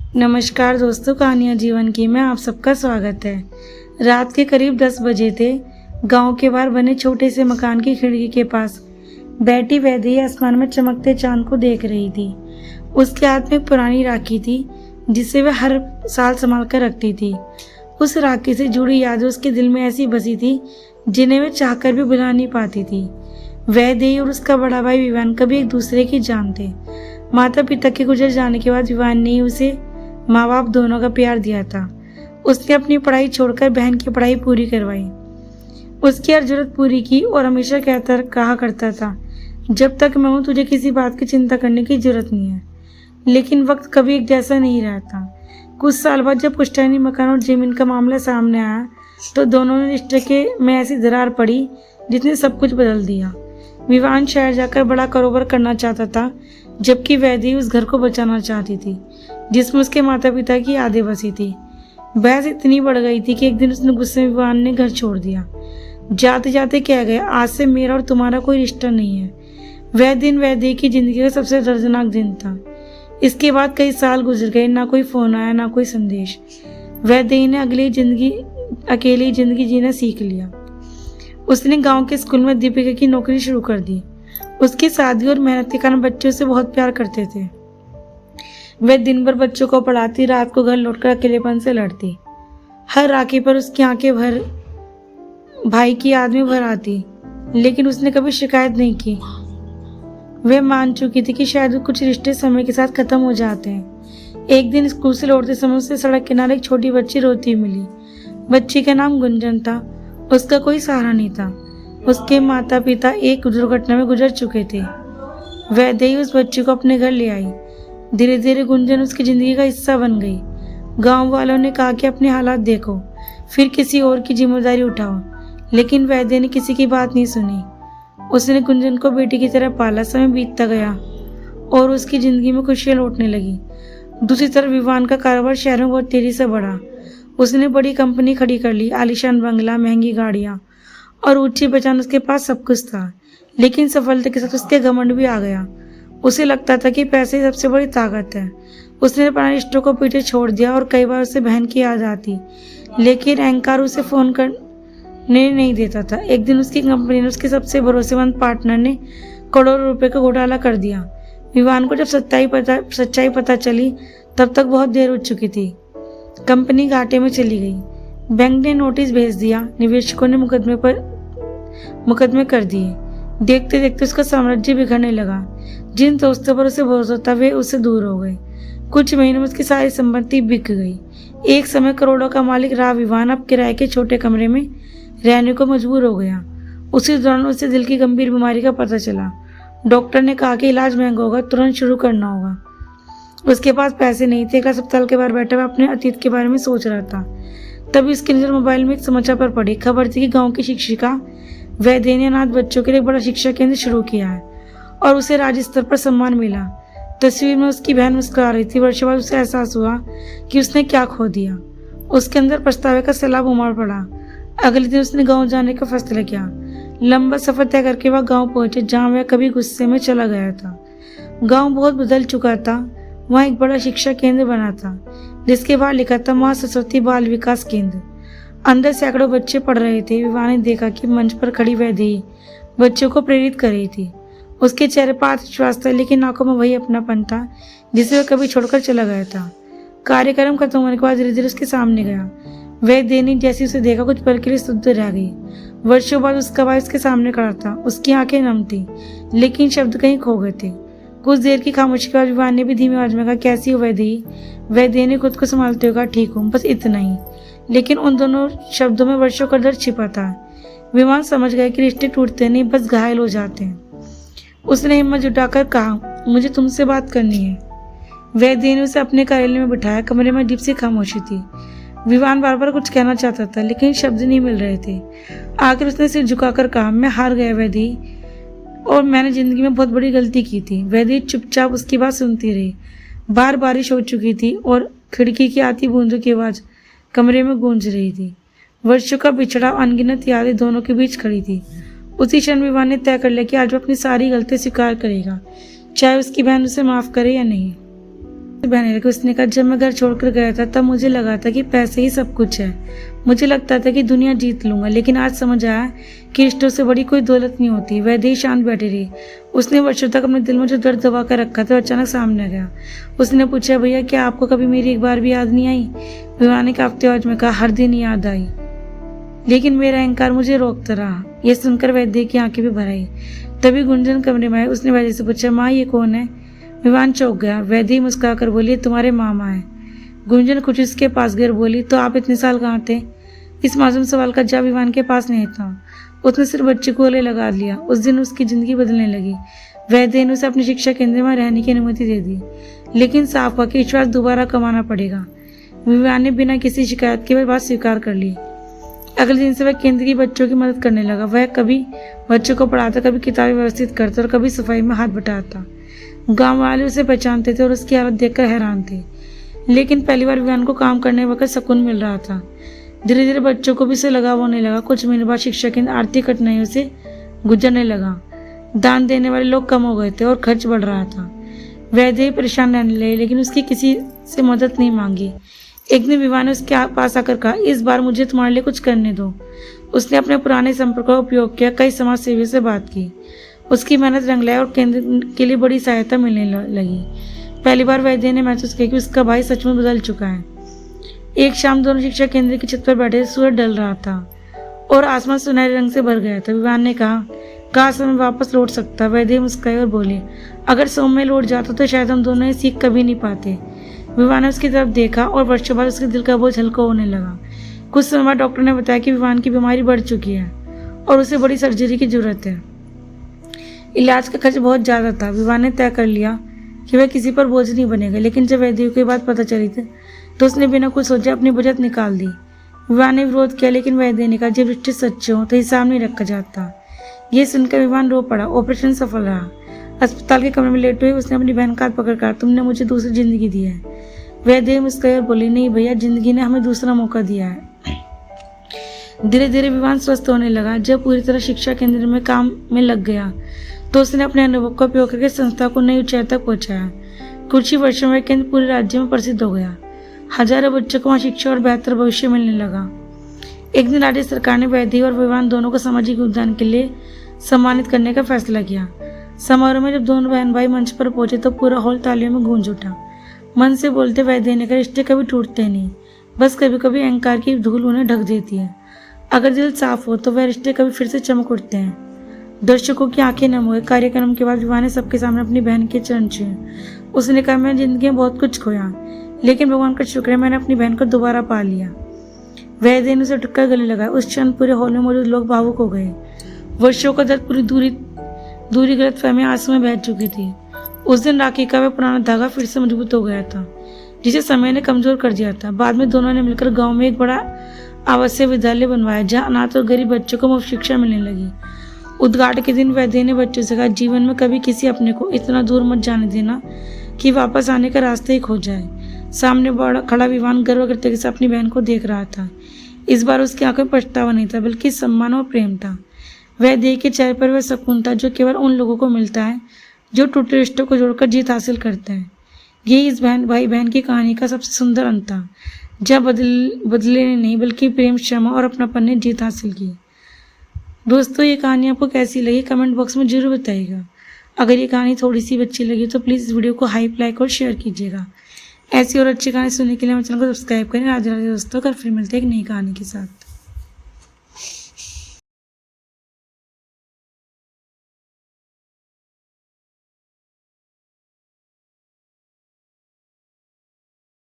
नमस्कार दोस्तों, कहानियाँ जीवन की में आप सबका स्वागत है। रात के करीब 10 बजे थे। गांव के बाहर बने छोटे से मकान की खिड़की के पास बैठी वैदेही आसमान में चमकते चांद को देख रही थी। उसके हाथ में पुरानी राखी थी जिसे वह हर साल संभाल कर रखती थी। उस राखी से जुड़ी यादें उसके दिल में ऐसी बसी थी जिन्हें वह चाहकर भी भुला नहीं पाती थी। वैदेही और उसका बड़ा भाई विवान कभी एक दूसरे की जान थे। माता पिता के गुजर जाने के बाद विवान ने उसे माँ बाप दोनों का प्यार दिया था। उसने अपनी पढ़ाई छोड़कर बहन की पढ़ाई पूरी करवाई, उसकी हर जरूरत पूरी की और हमेशा कहा करता था, जब तक मैं हूँ तुझे किसी बात की चिंता करने की जरूरत नहीं है। लेकिन वक्त कभी एक जैसा नहीं रहा था। कुछ साल बाद जब पुश्तैनी मकान और जमीन का मामला सामने आया तो दोनों ने रिश्ते में ऐसी दरार पड़ी जिसने सब कुछ बदल दिया। विवान शहर जाकर बड़ा कारोबार करना चाहता था, जबकि वैदेही उस घर को बचाना चाहती थी जिसमें उसके माता पिता की यादें बसी थी। बहस इतनी बढ़ गई थी कि एक दिन उसने गुस्से में विवान ने घर छोड़ दिया। जाते जाते कह गया, आज से मेरा और तुम्हारा कोई रिश्ता नहीं है। वह दिन वैदेही की जिंदगी का सबसे दर्दनाक दिन था। इसके बाद कई साल गुजर गए, ना कोई फोन आया ना कोई संदेश। वैदेही ने अकेली जिंदगी जीना सीख लिया। उसने गांव के स्कूल में दीपिका की नौकरी शुरू कर दी। उसकी शादी और मेहनत के कारण बच्चे उसे बहुत प्यार करते थे। वह दिन भर बच्चों को पढ़ाती, रात को घर लौटकर अकेलेपन से लड़ती। हर राखी पर उसकी आंखें भाई की याद में भर आती, लेकिन उसने कभी शिकायत नहीं की। वह मान चुकी थी कि शायद कुछ रिश्ते समय के साथ खत्म हो जाते हैं। एक दिन स्कूल से लौटते समय उसे सड़क किनारे एक छोटी बच्ची रोती मिली। बच्ची का नाम गुंजन था। उसका कोई सहारा नहीं था। उसके माता पिता एक दुर्घटना में गुजर चुके थे। वैदेही उस बच्ची को अपने घर ले आई। धीरे धीरे गुंजन उसकी जिंदगी का हिस्सा बन गई। गांव वालों ने कहा कि अपने हालात देखो, फिर किसी और की जिम्मेदारी उठाओ, लेकिन वैदेही ने किसी की बात नहीं सुनी। उसने गुंजन को बेटी की तरह पाला। समय बीतता गया और उसकी जिंदगी में खुशियां लौटने लगी। दूसरी तरफ विवान का कारोबार शहर में बहुत तेजी से बढ़ा। उसने बड़ी कंपनी खड़ी कर ली, आलीशान बंगला, महंगी गाड़ियाँ और ऊंची पहचान। उसके पास सब कुछ था, लेकिन सफलता के साथ उसके घमंड भी आ गया। उसे लगता था कि पैसे ही सबसे बड़ी ताकत है। उसने अपने रिश्तों को पीछे छोड़ दिया और कई बार उसे बहन की याद आती, लेकिन अहंकार उसे फोन करने नहीं देता था। एक दिन उसकी कंपनी ने उसके सबसे भरोसेमंद पार्टनर ने करोड़ों रुपए का घोटाला कर दिया। विवान को जब सच्चाई पता चली तब तक बहुत देर हो चुकी थी। कंपनी घाटे में चली गई। बैंक ने नोटिस भेज दिया। निवेशकों ने मुकदमे कर दिए। देखते देखते उसका साम्राज्य बिखरने लगा। जिन दोस्तों पर उसे भरोसा था वे उससे दूर हो गए। कुछ महीनों में उसकी सारी संपत्ति बिक गई। एक समय करोड़ों का मालिक रहा विवान अब किराए के छोटे कमरे में रहने को मजबूर हो गया। उसी दौरान उसे दिल की गंभीर बीमारी का पता चला। डॉक्टर ने कहा कि इलाज महंगा होगा, तुरंत शुरू करना होगा। उसके पास पैसे नहीं थे। एक अस्पताल के बाहर बैठा हुआ अपने अतीत के बारे में सोच रहा था। तभी उसकी नजर मोबाइल में एक समाचार पर पड़ी। खबर थी कि गांव की शिक्षिका वैदेही ने अनाथ बच्चों के लिए बड़ा शिक्षा केंद्र शुरू किया है और उसे राज्य स्तर पर सम्मान मिला। तस्वीर में उसकी बहन मुस्कुरा रही थी। वर्षों बाद उसे एहसास हुआ कि उसने क्या खो दिया। उसके अंदर पछतावे का सैलाब उमड़ पड़ा। अगले दिन उसने गाँव जाने का फैसला किया। लंबा सफर तय करके वह गाँव पहुंचे जहाँ वह कभी गुस्से में चला गया था। गाँव बहुत बदल चुका था। वहाँ एक बड़ा शिक्षा केंद्र बना था जिसके बाहर लिखा था माँ सरस्वती बाल विकास केंद्र। अंदर सैकड़ों बच्चे पढ़ रहे थे। विवान ने देखा कि मंच पर खड़ी वैदेही बच्चों को प्रेरित कर रही थी। उसके चेहरे पर आत्मविश्वास था, लेकिन आंखों में वही अपनापन था जिसे वह कभी छोड़कर चला गया था। कार्यक्रम खत्म होने के बाद धीरे धीरे उसके सामने गया। वैदेही ने जैसे उसे देखा कुछ पल के लिए स्तब्ध रह गई। वर्षों बाद उसका भाई उसके सामने खड़ा था। उसकी आंखें नम थी, लेकिन शब्द कहीं खो गए थे। कुछ देर की खामोशी के बाद विवान ने भी धीमी आवाज में कहा, कैसी हो वैदेही? वैदेही ने खुद को संभालते हुए कहा, ठीक हूँ, बस इतना ही। लेकिन उन दोनों शब्दों में वर्षों का दर्द छिपा था। विवान समझ गया कि रिश्ते टूटते नहीं, बस घायल हो जाते हैं। उसने हिम्मत जुटाकर कहा, मुझे तुमसे बात करनी है। वैदेही ने उसे अपने कार्यालय में बिठाया। कमरे में अजीब सी खामोशी थी। विवान बार बार कुछ कहना चाहता था, लेकिन शब्द नहीं मिल रहे थे। आखिर उसने सिर झुकाकर कहा, मैं हार गया वैदेही, और मैंने जिंदगी में बहुत बड़ी गलती की थी। वैदेही चुपचाप उसकी बात सुनती रही। बाहर बारिश हो चुकी थी और खिड़की की आती बूंदों की आवाज कमरे में गूंज रही थी। वर्षों का बिछड़ा, अनगिनत यादें दोनों के बीच खड़ी थी। उसी क्षण विवान ने तय कर लिया कि आज वो अपनी सारी गलतियां स्वीकार करेगा, चाहे उसकी बहन उसे माफ करे या नहीं। बहने लगी। उसने कहा, जब मैं घर छोड़कर गया था तब मुझे लगा था कि पैसे ही सब कुछ है। मुझे लगता था कि दुनिया जीत लूंगा, लेकिन आज समझ आया कि रिश्तों से बड़ी कोई दौलत नहीं होती। वैदेही शांत बैठी रही। उसने वर्षों तक अपने दिल में जो दर्द दबा कर रखा था अचानक सामने आ गया। उसने पूछा, भैया क्या आपको कभी मेरी एक बार भी याद नहीं आई? विवान ने कांपते आवाज में कहा, हर दिन याद आई, लेकिन मेरा अहंकार मुझे रोकता रहा। यह सुनकर वैदेही की आंखें भी भर आई। तभी गुंजन कमरे में आई। उसने वैदेही से पूछा, माँ ये कौन है? विवान चौंक गया। वैदेही मुस्कुराकर बोली, तुम्हारे मामा है। गुंजन खुशी उसके पास गई और बोली, तो आप इतने साल कहाँ थे? इस मासूम सवाल का जवाब विवान के पास नहीं था। उसने सिर्फ बच्चे को गले लगा लिया। उस दिन उसकी जिंदगी बदलने लगी। वैदेही ने उसे अपने शिक्षा केंद्र में रहने की अनुमति दे दी, लेकिन साफ कहा कि विश्वास दोबारा कमाना पड़ेगा। विवान ने बिना किसी शिकायत के बात स्वीकार कर ली। अगले दिन से वह केंद्र की बच्चों की मदद करने लगा। वह कभी बच्चों को पढ़ाता, कभी किताबें व्यवस्थित करता और कभी सफाई में हाथ बटाता। गांव वाले उसे पहचानते थे और उसकी हालत देखकर हैरान थे, लेकिन पहली बार विवान को काम करने वक्त सुकून मिल रहा था। धीरे धीरे बच्चों को भी से लगाव होने लगा। कुछ महीने बाद शिक्षा केंद्र आर्थिक कठिनाइयों से गुजरने लगा। दान देने वाले लोग कम हो गए थे और खर्च बढ़ रहा था। वैदेही परेशान रहने लगी, लेकिन उसकी किसी से मदद नहीं मांगी। एक दिन विवान ने उसके पास आकर कहा, इस बार मुझे तुम्हारे लिए कुछ करने दो। उसने अपने पुराने संपर्क का उपयोग किया, कई समाज सेवियों से बात की। उसकी मेहनत रंग लाई और केंद्र के लिए बड़ी सहायता मिलने लगी। पहली बार वैदेही ने महसूस किया कि उसका भाई सच में बदल चुका है। एक शाम दोनों शिक्षा केंद्र की छत पर बैठे सूरज ढल रहा था और आसमान सुनहरे रंग से भर गया था। विवान ने कहा, काश मैं वापस लौट सकता। वैदेही मुस्कुराई और बोली, अगर समय लौट जाता तो शायद हम दोनों ये सीख कभी नहीं पाते। विवान ने उसकी तरफ देखा और वर्षों बाद उसके दिल का बोझ हल्का होने लगा। कुछ समय बाद डॉक्टर ने बताया कि विवान की बीमारी बढ़ चुकी है और उसे बड़ी सर्जरी की जरूरत है। इलाज का खर्च बहुत ज्यादा था। विवान ने तय कर लिया कि वह किसी पर बोझ नहीं बनेगा, लेकिन जब वैदेही को ये बात पता चली थी तो उसने बिना कुछ सोचे अपनी बचत निकाल दी। विवान ने विरोध किया, लेकिन वैदेही ने कहा, जब रिश्ते सच्चे हों तो हिसाब नहीं रखा जाता। ये सुनकर विवान रो पड़ा। ऑपरेशन सफल रहा। अस्पताल के कमरे में लेटे हुए उसने अपनी बहन का हाथ पकड़ कर, तुमने मुझे दूसरी जिंदगी दी है। वैदेही मुस्कुराई और बोली, नहीं भैया, जिंदगी ने हमें दूसरा मौका दिया है। धीरे धीरे विवान स्वस्थ होने लगा। जब पूरी तरह शिक्षा केंद्र में काम में लग गया तो उसने अपने अनुभव का उपयोग करके संस्था को नई ऊंचाई तक पहुंचाया। कुछ ही वर्षों में केंद्र पूरे राज्य में प्रसिद्ध हो गया। हजारों बच्चों को वहाँ शिक्षा और बेहतर भविष्य मिलने लगा। एक दिन राज्य सरकार ने वैदेही और विवान दोनों को सामाजिक योगदान के लिए सम्मानित करने का फैसला किया। समारोह में जब दोनों बहन भाई मंच पर पहुंचे तो पूरा हॉल तालियों में गूंज उठा। मन से बोलते वैदेही ने कहा, रिश्ते कभी टूटते नहीं, बस कभी कभी अहंकार की धूल उन्हें ढक देती है। अगर दिल साफ हो तो वह रिश्ते कभी फिर से चमक उठते हैं। दर्शकों की आंखें नम हुए। कार्यक्रम के बाद विवान ने सबके सामने अपनी बहन के चरण छुए। उसने कहा, मैंने जिंदगी में बहुत कुछ खोया, लेकिन भगवान का शुक्र है मैंने अपनी बहन को दोबारा पा लिया। वैदेही ने उसे उठकर गले लगाया। उस क्षण पूरे हॉल में मौजूद लोग भावुक हो गए। वर्षों का दर्द, पूरी दूरी गलतफहमी आंसू में बह चुकी थी। उस दिन राखी का वह पुराना धागा फिर से मजबूत हो गया था, जिसे समय ने कमजोर कर दिया था। बाद में दोनों ने मिलकर गांव में एक बड़ा आवासीय विद्यालय बनवाया, जहां अनाथ और गरीब बच्चों को मुफ्त शिक्षा मिलने लगी। उद्घाटन के दिन वैदेही ने बच्चों से कहा, जीवन में कभी किसी अपने को इतना दूर मत जाने देना कि वापस आने का रास्ता ही खो जाए। सामने बड़ा खड़ा विवान गर्व करते हुए अपनी बहन को देख रहा था। इस बार उसकी आंखों में पछतावा नहीं था, बल्कि सम्मान और प्रेम था। वैदेही के चेहरे पर वह सुकून था जो केवल उन लोगों को मिलता है जो टूटे रिश्तों को जोड़कर जीत हासिल करते हैं। यही इस भाई बहन की कहानी का सबसे सुंदर अंत था, जब बदले ने नहीं बल्कि प्रेम, क्षमा और अपनापन ने जीत हासिल की। दोस्तों, ये कहानी आपको कैसी लगी कमेंट बॉक्स में जरूर बताइएगा। अगर ये कहानी थोड़ी सी अच्छी लगी तो प्लीज़ इस वीडियो को हाइप, लाइक और शेयर कीजिएगा। ऐसी और अच्छी कहानी सुनने के लिए हमारे चैनल को सब्सक्राइब करें। राधे राधे दोस्तों, कल फिर मिलते हैं एक नई कहानी के साथ।